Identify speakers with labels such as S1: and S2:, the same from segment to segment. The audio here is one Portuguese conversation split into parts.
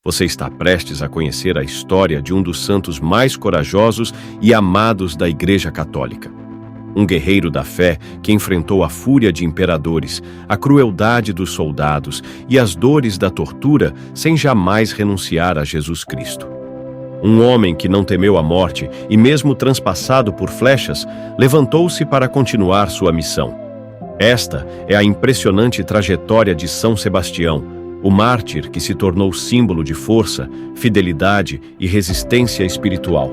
S1: Você está prestes a conhecer a história de um dos santos mais corajosos e amados da Igreja Católica. Um guerreiro da fé que enfrentou a fúria de imperadores, a crueldade dos soldados e as dores da tortura sem jamais renunciar a Jesus Cristo. Um homem que não temeu a morte e, mesmo transpassado por flechas, levantou-se para continuar sua missão. Esta é a impressionante trajetória de São Sebastião, o mártir que se tornou símbolo de força, fidelidade e resistência espiritual.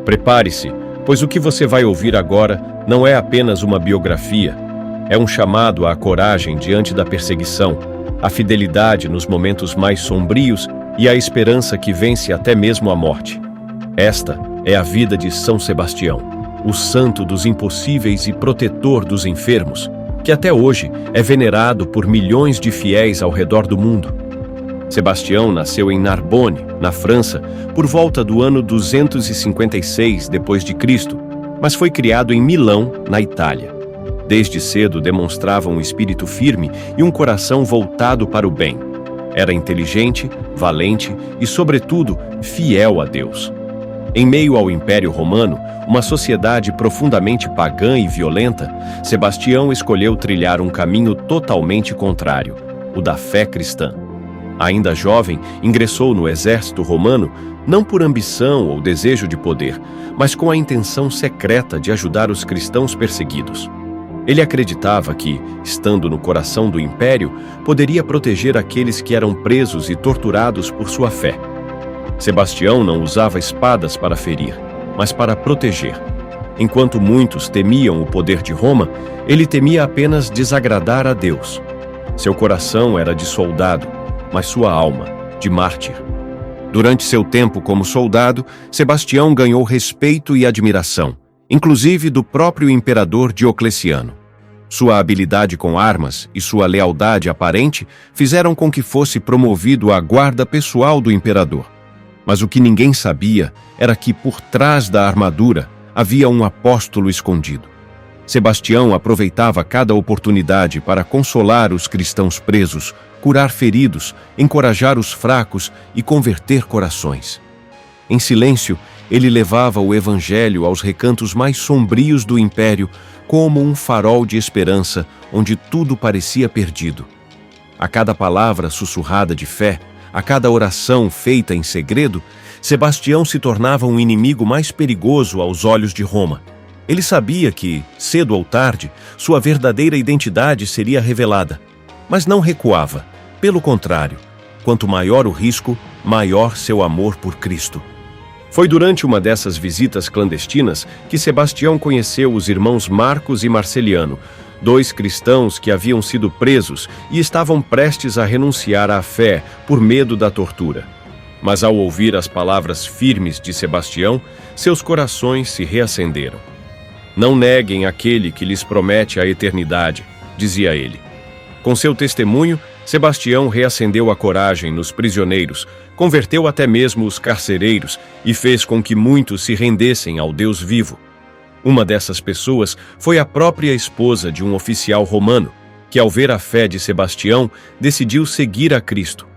S1: Prepare-se, pois o que você vai ouvir agora não é apenas uma biografia, é um chamado à coragem diante da perseguição, à fidelidade nos momentos mais sombrios e à esperança que vence até mesmo a morte. Esta é a vida de São Sebastião, o santo dos impossíveis e protetor dos enfermos, que até hoje é venerado por milhões de fiéis ao redor do mundo. Sebastião nasceu em Narbonne, na França, por volta do ano 256 d.C., mas foi criado em Milão, na Itália. Desde cedo demonstrava um espírito firme e um coração voltado para o bem. Era inteligente, valente e, sobretudo, fiel a Deus. Em meio ao Império Romano, uma sociedade profundamente pagã e violenta, Sebastião escolheu trilhar um caminho totalmente contrário, o da fé cristã. Ainda jovem, ingressou no exército romano não por ambição ou desejo de poder, mas com a intenção secreta de ajudar os cristãos perseguidos. Ele acreditava que, estando no coração do império, poderia proteger aqueles que eram presos e torturados por sua fé. Sebastião não usava espadas para ferir, mas para proteger. Enquanto muitos temiam o poder de Roma, ele temia apenas desagradar a Deus. Seu coração era de soldado, mas sua alma, de mártir. Durante seu tempo como soldado, Sebastião ganhou respeito e admiração, inclusive do próprio imperador Diocleciano. Sua habilidade com armas e sua lealdade aparente fizeram com que fosse promovido à guarda pessoal do imperador. Mas o que ninguém sabia era que, por trás da armadura, havia um apóstolo escondido. Sebastião aproveitava cada oportunidade para consolar os cristãos presos, curar feridos, encorajar os fracos e converter corações. Em silêncio, ele levava o evangelho aos recantos mais sombrios do império, como um farol de esperança onde tudo parecia perdido. A cada palavra sussurrada de fé, a cada oração feita em segredo, Sebastião se tornava um inimigo mais perigoso aos olhos de Roma. Ele sabia que, cedo ou tarde, sua verdadeira identidade seria revelada, mas não recuava. Pelo contrário, quanto maior o risco, maior seu amor por Cristo. Foi durante uma dessas visitas clandestinas que Sebastião conheceu os irmãos Marcos e Marceliano, dois cristãos que haviam sido presos e estavam prestes a renunciar à fé por medo da tortura. Mas ao ouvir as palavras firmes de Sebastião, seus corações se reacenderam. Não neguem aquele que lhes promete a eternidade, dizia ele. Com seu testemunho, Sebastião reacendeu a coragem nos prisioneiros, converteu até mesmo os carcereiros e fez com que muitos se rendessem ao Deus vivo. Uma dessas pessoas foi a própria esposa de um oficial romano, que ao ver a fé de Sebastião, decidiu seguir a Cristo.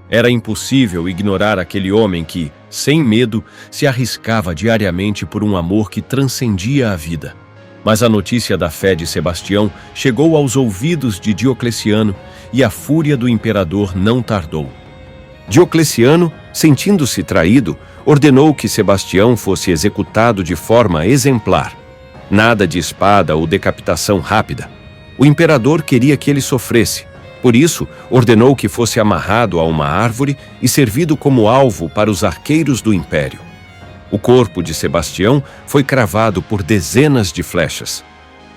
S1: Era impossível ignorar aquele homem que, sem medo, se arriscava diariamente por um amor que transcendia a vida. Mas a notícia da fé de Sebastião chegou aos ouvidos de Diocleciano e a fúria do imperador não tardou. Diocleciano, sentindo-se traído, ordenou que Sebastião fosse executado de forma exemplar. Nada de espada ou decapitação rápida. O imperador queria que ele sofresse. Por isso, ordenou que fosse amarrado a uma árvore e servido como alvo para os arqueiros do império. O corpo de Sebastião foi cravado por dezenas de flechas.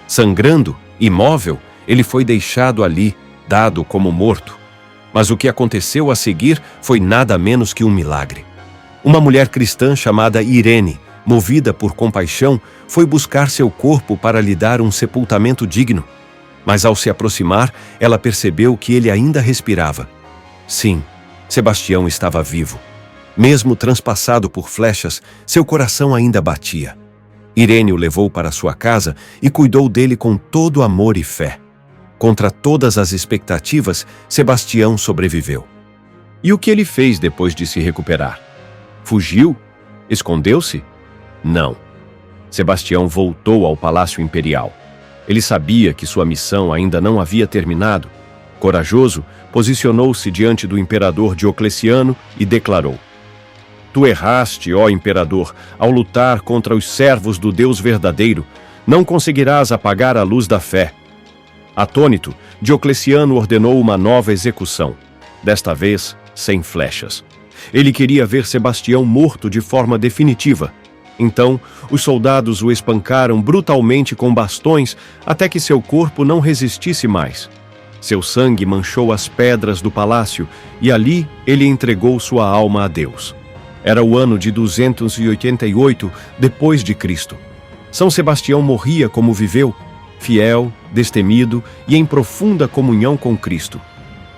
S1: Sangrando, imóvel, ele foi deixado ali, dado como morto. Mas o que aconteceu a seguir foi nada menos que um milagre. Uma mulher cristã chamada Irene, movida por compaixão, foi buscar seu corpo para lhe dar um sepultamento digno. Mas ao se aproximar, ela percebeu que ele ainda respirava. Sim, Sebastião estava vivo. Mesmo transpassado por flechas, seu coração ainda batia. Irene o levou para sua casa e cuidou dele com todo amor e fé. Contra todas as expectativas, Sebastião sobreviveu. E o que ele fez depois de se recuperar? Fugiu? Escondeu-se? Não. Sebastião voltou ao Palácio Imperial. Ele sabia que sua missão ainda não havia terminado. Corajoso, posicionou-se diante do imperador Diocleciano e declarou: Tu erraste, ó imperador, ao lutar contra os servos do Deus verdadeiro. Não conseguirás apagar a luz da fé. Atônito, Diocleciano ordenou uma nova execução, desta vez sem flechas. Ele queria ver Sebastião morto de forma definitiva. Então, os soldados o espancaram brutalmente com bastões até que seu corpo não resistisse mais. Seu sangue manchou as pedras do palácio e ali ele entregou sua alma a Deus. Era o ano de 288 depois de Cristo. São Sebastião morria como viveu, fiel, destemido e em profunda comunhão com Cristo.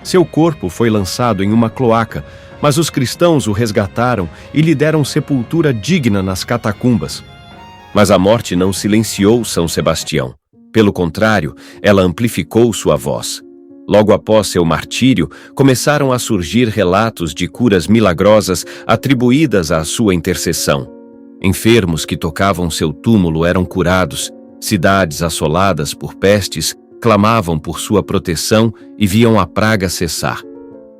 S1: Seu corpo foi lançado em uma cloaca, mas os cristãos o resgataram e lhe deram sepultura digna nas catacumbas. Mas a morte não silenciou São Sebastião. Pelo contrário, ela amplificou sua voz. Logo após seu martírio, começaram a surgir relatos de curas milagrosas atribuídas à sua intercessão. Enfermos que tocavam seu túmulo eram curados, cidades assoladas por pestes clamavam por sua proteção e viam a praga cessar.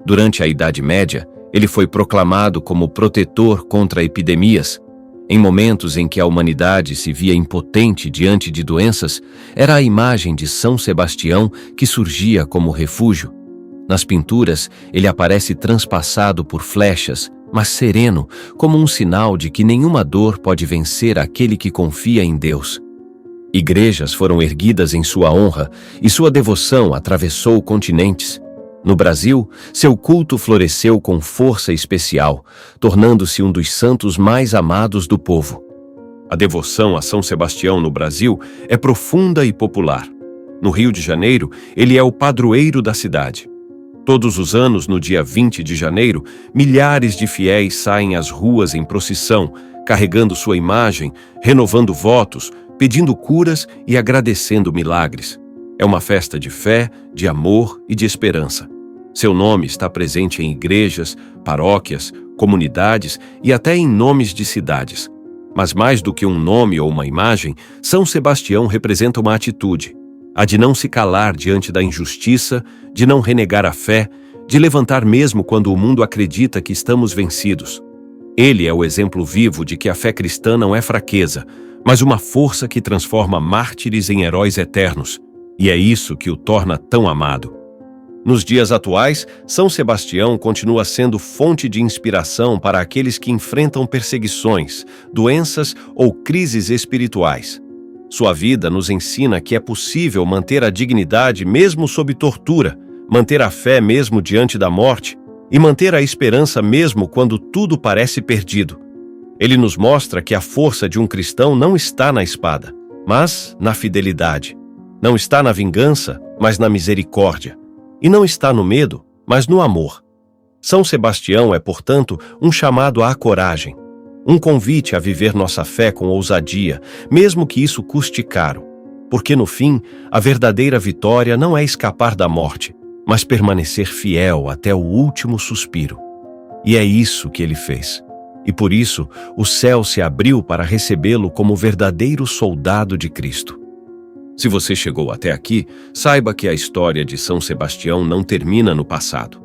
S1: Durante a Idade Média, ele foi proclamado como protetor contra epidemias. Em momentos em que a humanidade se via impotente diante de doenças, era a imagem de São Sebastião que surgia como refúgio. Nas pinturas, ele aparece transpassado por flechas, mas sereno, como um sinal de que nenhuma dor pode vencer aquele que confia em Deus. Igrejas foram erguidas em sua honra e sua devoção atravessou continentes. No Brasil, seu culto floresceu com força especial, tornando-se um dos santos mais amados do povo. A devoção a São Sebastião no Brasil é profunda e popular. No Rio de Janeiro, ele é o padroeiro da cidade. Todos os anos, no dia 20 de janeiro, milhares de fiéis saem às ruas em procissão, carregando sua imagem, renovando votos, pedindo curas e agradecendo milagres. É uma festa de fé, de amor e de esperança. Seu nome está presente em igrejas, paróquias, comunidades e até em nomes de cidades. Mas mais do que um nome ou uma imagem, São Sebastião representa uma atitude, a de não se calar diante da injustiça, de não renegar a fé, de levantar mesmo quando o mundo acredita que estamos vencidos. Ele é o exemplo vivo de que a fé cristã não é fraqueza, mas uma força que transforma mártires em heróis eternos. E é isso que o torna tão amado. Nos dias atuais, São Sebastião continua sendo fonte de inspiração para aqueles que enfrentam perseguições, doenças ou crises espirituais. Sua vida nos ensina que é possível manter a dignidade mesmo sob tortura, manter a fé mesmo diante da morte e manter a esperança mesmo quando tudo parece perdido. Ele nos mostra que a força de um cristão não está na espada, mas na fidelidade. Não está na vingança, mas na misericórdia. E não está no medo, mas no amor. São Sebastião é, portanto, um chamado à coragem, um convite a viver nossa fé com ousadia, mesmo que isso custe caro, porque no fim, a verdadeira vitória não é escapar da morte, mas permanecer fiel até o último suspiro. E é isso que ele fez. E por isso, o céu se abriu para recebê-lo como verdadeiro soldado de Cristo. Se você chegou até aqui, saiba que a história de São Sebastião não termina no passado.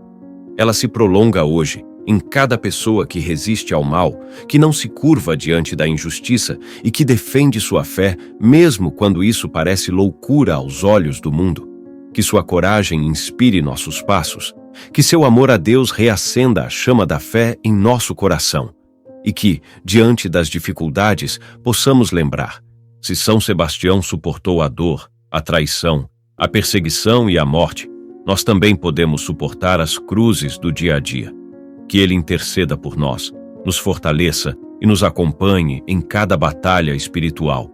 S1: Ela se prolonga hoje, em cada pessoa que resiste ao mal, que não se curva diante da injustiça e que defende sua fé, mesmo quando isso parece loucura aos olhos do mundo. Que sua coragem inspire nossos passos, que seu amor a Deus reacenda a chama da fé em nosso coração. E que, diante das dificuldades, possamos lembrar: se São Sebastião suportou a dor, a traição, a perseguição e a morte, nós também podemos suportar as cruzes do dia a dia. Que ele interceda por nós, nos fortaleça e nos acompanhe em cada batalha espiritual.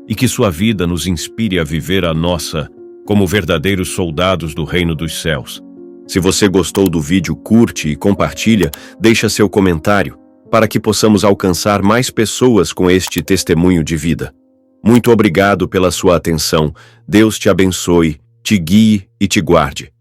S1: E que sua vida nos inspire a viver a nossa como verdadeiros soldados do reino dos céus. Se você gostou do vídeo, curte e compartilha, deixa seu comentário, para que possamos alcançar mais pessoas com este testemunho de vida. Muito obrigado pela sua atenção. Deus te abençoe, te guie e te guarde.